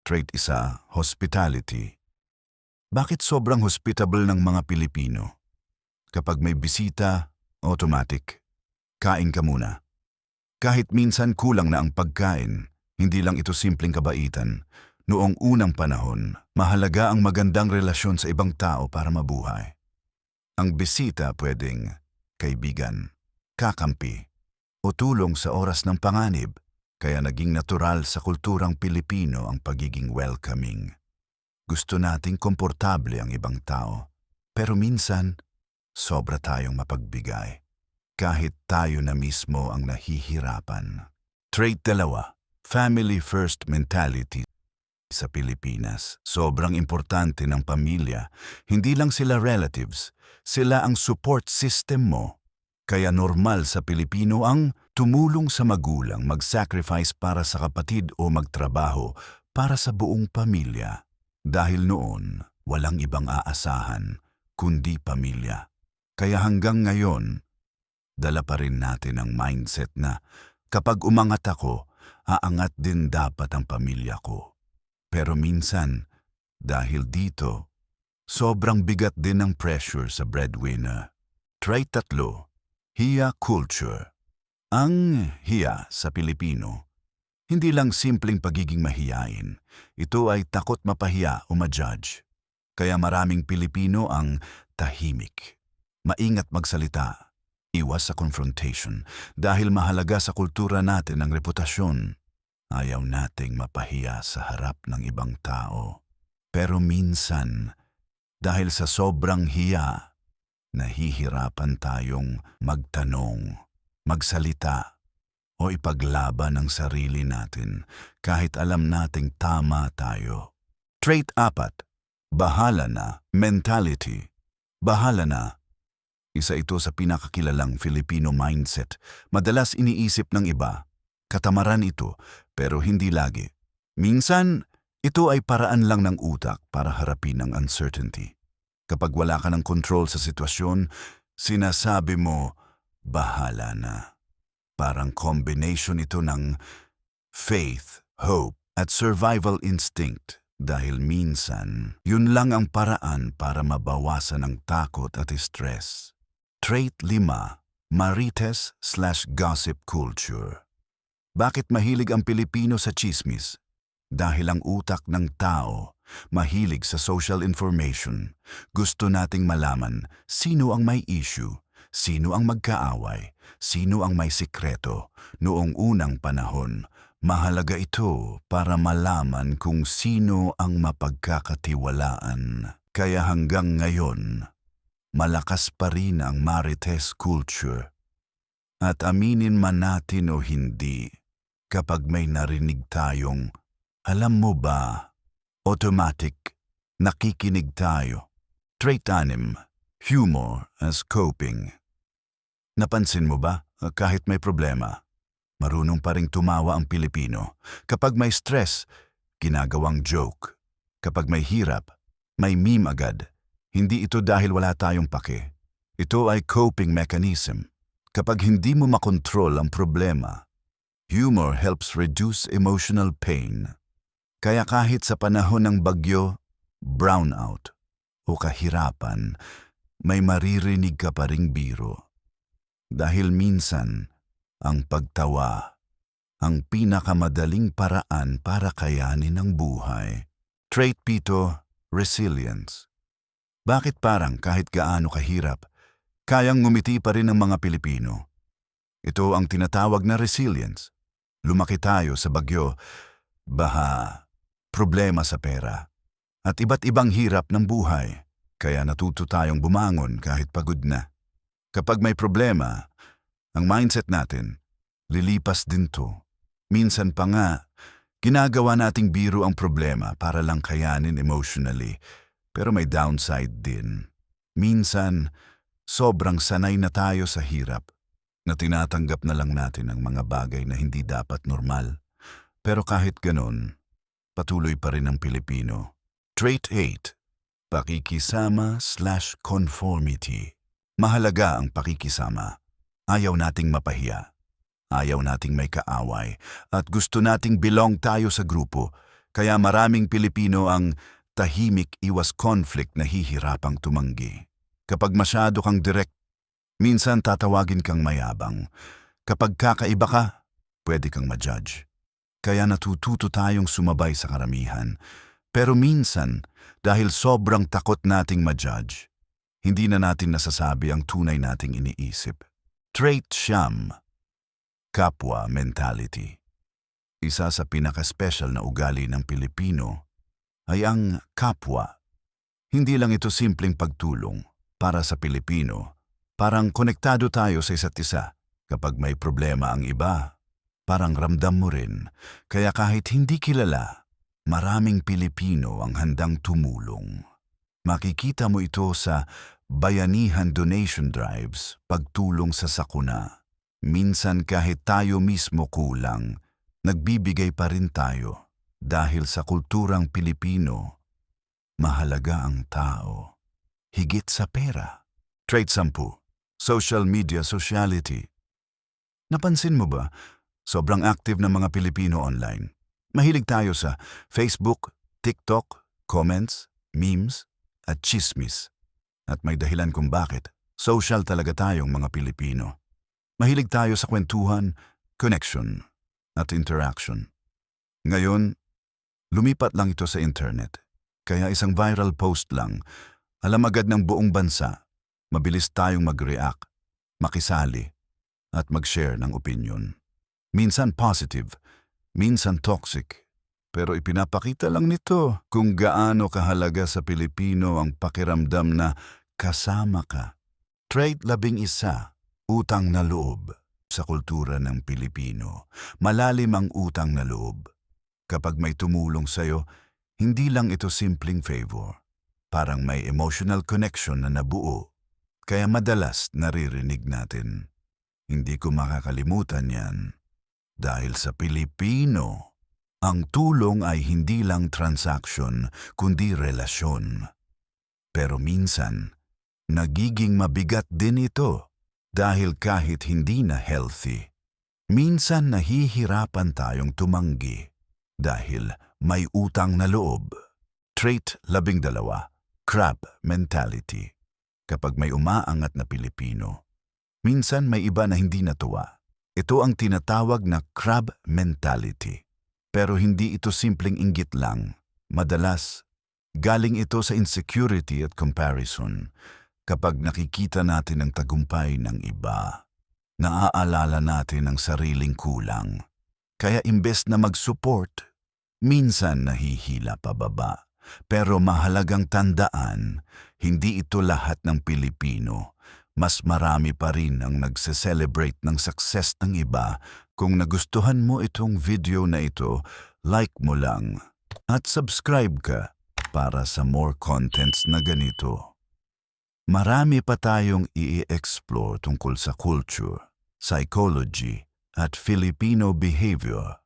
Trait isa, hospitality. Bakit sobrang hospitable ng mga Pilipino? Kapag may bisita, automatic. Kain ka muna. Kahit minsan kulang na ang pagkain, hindi lang ito simpleng kabaitan. Noong unang panahon, mahalaga ang magandang relasyon sa ibang tao para mabuhay. Ang bisita pwedeng kaibigan, kakampi, o tulong sa oras ng panganib, kaya naging natural sa kulturang Pilipino ang pagiging welcoming. Gusto nating komportable ang ibang tao, pero minsan, sobra tayong mapagbigay. Kahit tayo na mismo ang nahihirapan. Trait dalawa, family first mentality. Sa Pilipinas, sobrang importante ng pamilya. Hindi lang sila relatives, sila ang support system mo. Kaya normal sa Pilipino ang tumulong sa magulang, mag-sacrifice para sa kapatid o magtrabaho para sa buong pamilya. Dahil noon, walang ibang aasahan, kundi pamilya. Kaya hanggang ngayon, dala pa rin natin ang mindset na kapag umangat ako, aangat din dapat ang pamilya ko. Pero minsan, dahil dito, sobrang bigat din ng pressure sa breadwinner. Trait tatlo, hiya culture. Ang hiya sa Pilipino, hindi lang simpleng pagiging mahiyain. Ito ay takot mapahiya o ma-judge. Kaya maraming Pilipino ang tahimik. Maingat magsalita, iwas sa confrontation. Dahil mahalaga sa kultura natin ang reputasyon. Ayaw nating mapahiya sa harap ng ibang tao. Pero minsan, dahil sa sobrang hiya, nahihirapan tayong magtanong, magsalita, o ipaglaban ang sarili natin kahit alam nating tama tayo. Trait apat, bahala na mentality. Bahala na. Isa ito sa pinakakilalang Filipino mindset. Madalas iniisip ng iba, katamaran ito, pero hindi lagi. Minsan, ito ay paraan lang ng utak para harapin ang uncertainty. Kapag wala ka ng control sa sitwasyon, sinasabi mo, bahala na. Parang combination ito ng faith, hope, at survival instinct. Dahil minsan, yun lang ang paraan para mabawasan ang takot at stress. Trait 5, marites/gossip culture. Bakit mahilig ang Pilipino sa chismis? Dahil ang utak ng tao mahilig sa social information. Gusto nating malaman sino ang may issue, sino ang magkaaway, sino ang may sikreto. Noong unang panahon, mahalaga ito para malaman kung sino ang mapagkakatiwalaan. Kaya hanggang ngayon, malakas pa rin ang marites culture. At aminin man natin o hindi, kapag may narinig tayong, alam mo ba, automatic, nakikinig tayo. Trait 6, humor as coping. Napansin mo ba, kahit may problema, marunong pa ring tumawa ang Pilipino. Kapag may stress, ginagawang joke. Kapag may hirap, may meme agad. Hindi ito dahil wala tayong pake. Ito ay coping mechanism. Kapag hindi mo makontrol ang problema, humor helps reduce emotional pain. Kaya kahit sa panahon ng bagyo, brownout, o kahirapan, may maririnig ka pa ring biro. Dahil minsan, ang pagtawa, ang pinakamadaling paraan para kayanin ang buhay. Trait 7, resilience. Bakit parang kahit gaano kahirap, kayang ngumiti pa rin ang mga Pilipino? Ito ang tinatawag na resilience. Lumaki tayo sa bagyo, baha, problema sa pera, at iba't ibang hirap ng buhay. Kaya natuto tayong bumangon kahit pagod na. Kapag may problema, ang mindset natin, lilipas din to. Minsan pa nga, ginagawa nating biro ang problema para lang kayanin emotionally, pero may downside din. Minsan, sobrang sanay na tayo sa hirap, na tinatanggap na lang natin ang mga bagay na hindi dapat normal. Pero kahit ganon, patuloy pa rin ang Pilipino. Trait 8, pakikisama/conformity. Mahalaga ang pakikisama. Ayaw nating mapahiya. Ayaw nating may kaaway. At gusto nating belong tayo sa grupo. Kaya maraming Pilipino ang tahimik iwas conflict na hihirapang tumanggi. Kapag masyado kang direct, minsan tatawagin kang mayabang. Kapag kakaiba ka, pwede kang ma-judge. Kaya natututo tayong sumabay sa karamihan. Pero minsan, dahil sobrang takot nating ma-judge, hindi na natin nasasabi ang tunay nating iniisip. Trait siyam, kapwa mentality. Isa sa pinaka-special na ugali ng Pilipino ay ang kapwa. Hindi lang ito simpleng pagtulong. Para sa Pilipino, parang konektado tayo sa isa't isa. Kapag may problema ang iba, parang ramdam mo rin. Kaya kahit hindi kilala, maraming Pilipino ang handang tumulong. Makikita mo ito sa bayanihan donation drives, pagtulong sa sakuna. Minsan kahit tayo mismo kulang, nagbibigay pa rin tayo. Dahil sa kulturang Pilipino, mahalaga ang tao. Higit sa pera. Trait 10. Social media sociality. Napansin mo ba, sobrang active ng mga Pilipino online? Mahilig tayo sa Facebook, TikTok, comments, memes, at chismis. At may dahilan kung bakit. Social talaga tayong mga Pilipino. Mahilig tayo sa kwentuhan, connection, at interaction. Ngayon, lumipat lang ito sa internet. Kaya isang viral post lang, alam agad ng buong bansa, mabilis tayong mag-react, makisali, at mag-share ng opinion. Minsan positive, minsan toxic. Pero ipinapakita lang nito kung gaano kahalaga sa Pilipino ang pakiramdam na kasama ka. Trait 11, utang na loob. Sa kultura ng Pilipino, malalim ang utang na loob. Kapag may tumulong sa'yo, hindi lang ito simpleng favor. Parang may emotional connection na nabuo. Kaya madalas naririnig natin. Hindi ko makakalimutan yan. Dahil sa Pilipino, ang tulong ay hindi lang transaction, kundi relasyon. Pero minsan, nagiging mabigat din ito dahil kahit hindi na healthy, minsan nahihirapan tayong tumanggi dahil may utang na loob. Trait 12, crab mentality. Kapag may umaangat na Pilipino, minsan may iba na hindi natuwa. Ito ang tinatawag na crab mentality. Pero hindi ito simpleng inggit lang. Madalas, galing ito sa insecurity at comparison. Kapag nakikita natin ang tagumpay ng iba, naaalala natin ang sariling kulang. Kaya imbes na mag-support, minsan nahihila pababa. Pero mahalagang tandaan, hindi ito lahat ng Pilipino. Mas marami pa rin ang nagse-celebrate ng success ng iba. Kung nagustuhan mo itong video na ito, like mo lang at subscribe ka para sa more contents na ganito. Marami pa tayong i-explore tungkol sa culture, psychology, at Filipino behavior.